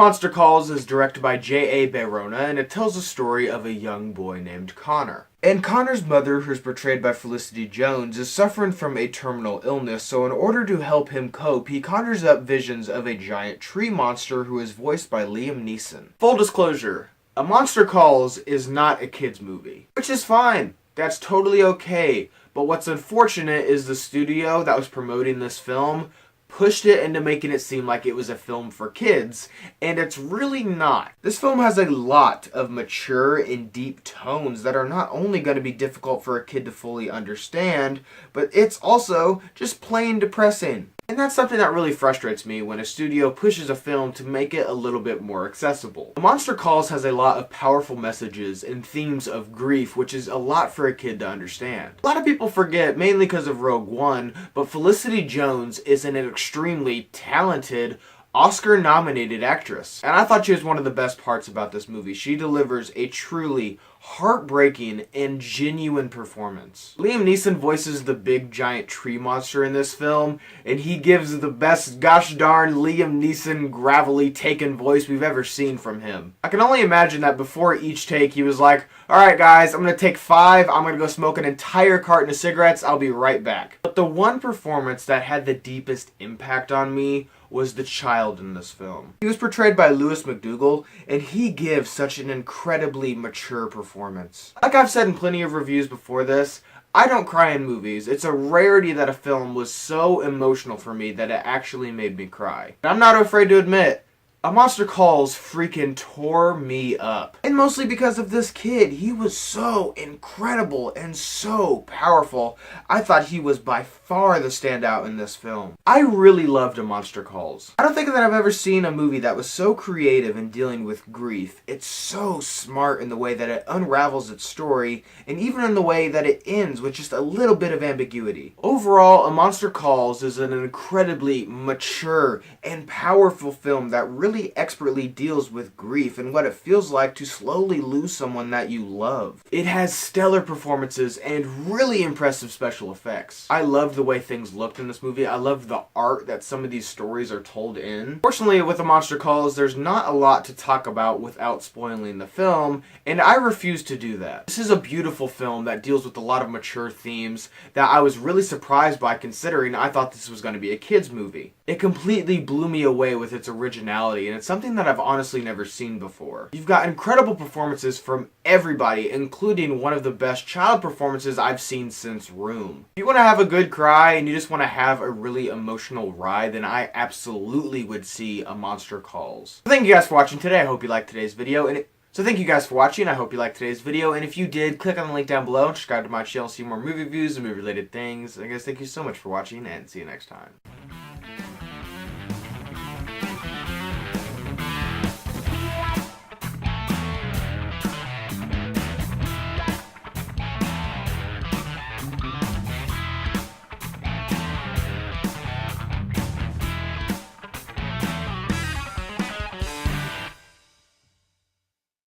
Monster Calls is directed by J.A. Bayona, and it tells the story of a young boy named Connor. And Connor's mother, who's portrayed by Felicity Jones, is suffering from a terminal illness, so in order to help him cope, he conjures up visions of a giant tree monster who is voiced by Liam Neeson. Full disclosure, A Monster Calls is not a kid's movie, which is fine. That's totally okay. But what's unfortunate is the studio that was promoting this film pushed it into making it seem like it was a film for kids, and it's really not. This film has a lot of mature and deep tones that are not only going to be difficult for a kid to fully understand, but it's also just plain depressing. And that's something that really frustrates me when a studio pushes a film to make it a little bit more accessible. A Monster Calls has a lot of powerful messages and themes of grief, which is a lot for a kid to understand. A lot of people forget, mainly because of Rogue One, but Felicity Jones is an extremely talented, Oscar-nominated actress. And I thought she was one of the best parts about this movie. She delivers a truly heartbreaking and genuine performance. Liam Neeson voices the big giant tree monster in this film, and he gives the best gosh darn Liam Neeson gravelly taken voice we've ever seen from him. I can only imagine that before each take he was like, alright guys, I'm gonna take 5, I'm gonna go smoke an entire carton of cigarettes, I'll be right back. But the one performance that had the deepest impact on me was the child in this film. He was portrayed by Louis McDougall, and he gives such an incredibly mature performance. Like I've said in plenty of reviews before this, I don't cry in movies. It's a rarity that a film was so emotional for me that it actually made me cry. And I'm not afraid to admit, A Monster Calls freaking tore me up. And mostly because of this kid. He was so incredible and so powerful. I thought he was by far the standout in this film. I really loved A Monster Calls. I don't think that I've ever seen a movie that was so creative in dealing with grief. It's so smart in the way that it unravels its story, and even in the way that it ends with just a little bit of ambiguity. Overall, A Monster Calls is an incredibly mature and powerful film that really expertly deals with grief and what it feels like to slowly lose someone that you love. It has stellar performances and really impressive special effects. I loved the way things looked in this movie. I loved the art that some of these stories are told in. Fortunately, with A Monster Calls, there's not a lot to talk about without spoiling the film, and I refuse to do that. This is a beautiful film that deals with a lot of mature themes that I was really surprised by, considering I thought this was going to be a kids movie. It completely blew me away with its originality, and it's something that I've honestly never seen before. You've got incredible performances from everybody, including one of the best child performances I've seen since Room. If you want to have a good cry and you just want to have a really emotional ride, then I absolutely would see A Monster Calls. Thank you guys for watching today. I hope you liked today's video, and thank you guys for watching. I hope you liked today's video, and if you did, click on the link down below and subscribe to my channel to see more movie reviews and movie related things. I guess thank you so much for watching, and see you next time.